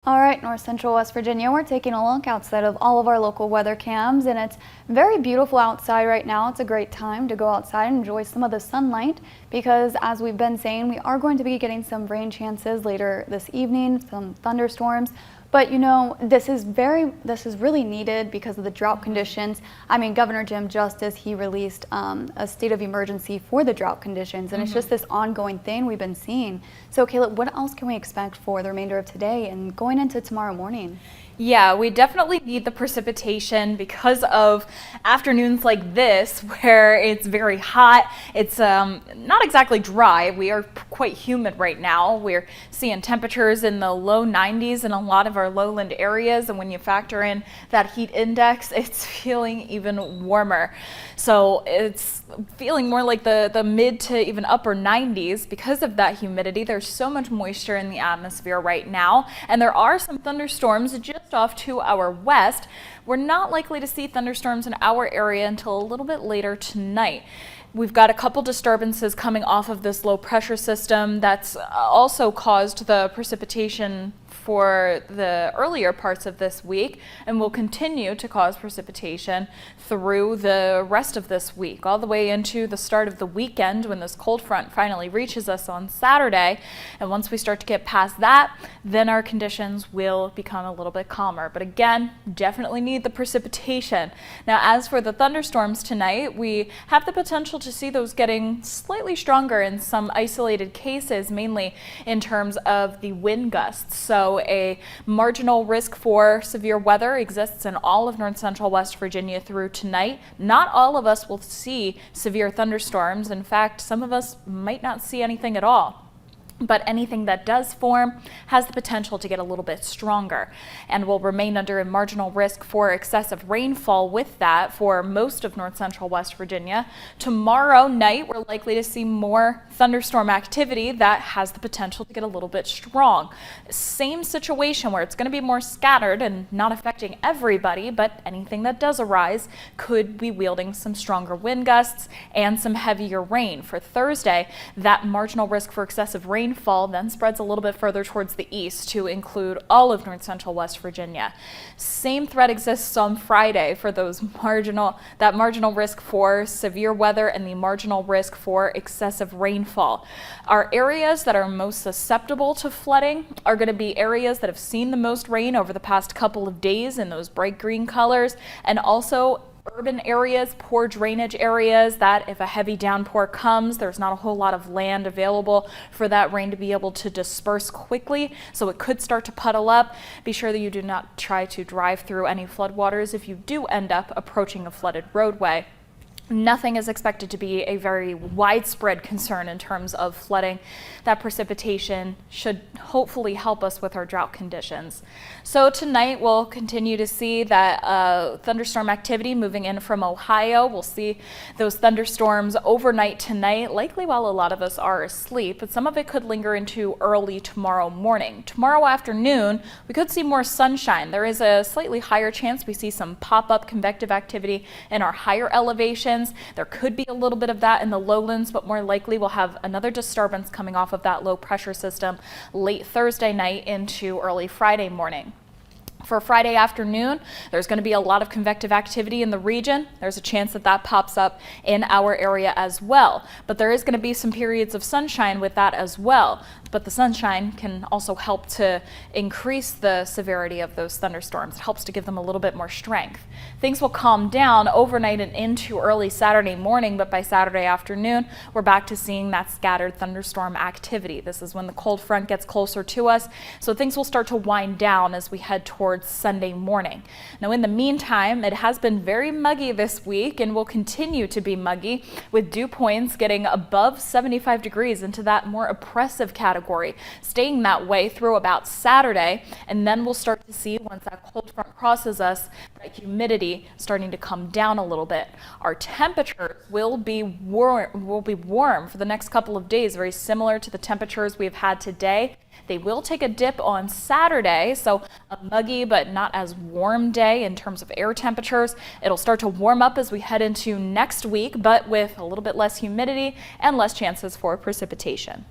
All right, North Central West Virginia, we're taking a look outside of all of our local weather cams, and it's very beautiful outside right now. It's a great time to go outside and enjoy some of the sunlight because, as we've been saying, we are going to be getting some rain chances later this evening, some thunderstorms. But you know, this is really needed because of the drought conditions. I mean, Governor Jim Justice, he released a state of emergency for the drought conditions, and it's just this ongoing thing we've been seeing. So Kayla, what else can we expect for the remainder of today and going into tomorrow morning? Yeah, we definitely need the precipitation because of afternoons like this where it's very hot. It's not exactly dry. We are quite humid right now. We're seeing temperatures in the low 90s in a lot of our lowland areas, and when you factor in that heat index, it's feeling even warmer. So it's feeling more like the mid to even upper 90s because of that humidity. There's so much moisture in the atmosphere right now, and there are some thunderstorms just off to our west. We're not likely to see thunderstorms in our area until a little bit later tonight. We've got a couple disturbances coming off of this low pressure system that's also caused the precipitation for the earlier parts of this week and will continue to cause precipitation through the rest of this week, all the way into the start of the weekend when this cold front finally reaches us on Saturday. And once we start to get past that, then our conditions will become a little bit calmer. But again, definitely need the precipitation. Now, as for the thunderstorms tonight, we have the potential to see those getting slightly stronger in some isolated cases, mainly in terms of the wind gusts. So a marginal risk for severe weather exists in all of North Central West Virginia through tonight. Not all of us will see severe thunderstorms. In fact, some of us might not see anything at all. But anything that does form has the potential to get a little bit stronger and will remain under a marginal risk for excessive rainfall with that for most of North Central West Virginia. Tomorrow night, we're likely to see more thunderstorm activity that has the potential to get a little bit strong. Same situation where it's going to be more scattered and not affecting everybody, but anything that does arise could be wielding some stronger wind gusts and some heavier rain. For Thursday, that marginal risk for excessive rainfall then spreads a little bit further towards the east to include all of North Central West Virginia. Same threat exists on Friday for that marginal risk for severe weather and the marginal risk for excessive rainfall. Our areas that are most susceptible to flooding are going to be areas that have seen the most rain over the past couple of days in those bright green colors, and also urban areas, poor drainage areas that if a heavy downpour comes, there's not a whole lot of land available for that rain to be able to disperse quickly, so it could start to puddle up. Be sure that you do not try to drive through any floodwaters if you do end up approaching a flooded roadway. Nothing is expected to be a very widespread concern in terms of flooding. That precipitation should hopefully help us with our drought conditions. So tonight we'll continue to see that thunderstorm activity moving in from Ohio. We'll see those thunderstorms overnight tonight, likely while a lot of us are asleep, but some of it could linger into early tomorrow morning. Tomorrow afternoon, we could see more sunshine. There is a slightly higher chance we see some pop-up convective activity in our higher elevations. There could be a little bit of that in the lowlands, but more likely we'll have another disturbance coming off of that low pressure system late Thursday night into early Friday morning. For Friday afternoon, there's going to be a lot of convective activity in the region. There's a chance that that pops up in our area as well. But there is going to be some periods of sunshine with that as well. But the sunshine can also help to increase the severity of those thunderstorms. It helps to give them a little bit more strength. Things will calm down overnight and into early Saturday morning, but by Saturday afternoon, we're back to seeing that scattered thunderstorm activity. This is when the cold front gets closer to us, so things will start to wind down as we head towards Sunday morning. Now, in the meantime, it has been very muggy this week and will continue to be muggy, with dew points getting above 75 degrees into that more oppressive category, staying that way through about Saturday, and then we'll start to see, once that cold front crosses us, that humidity starting to come down a little bit. Our temperatures will be warm for the next couple of days, very similar to the temperatures we've had today. They will take a dip on Saturday, so a muggy but not as warm day in terms of air temperatures. It'll start to warm up as we head into next week, but with a little bit less humidity and less chances for precipitation.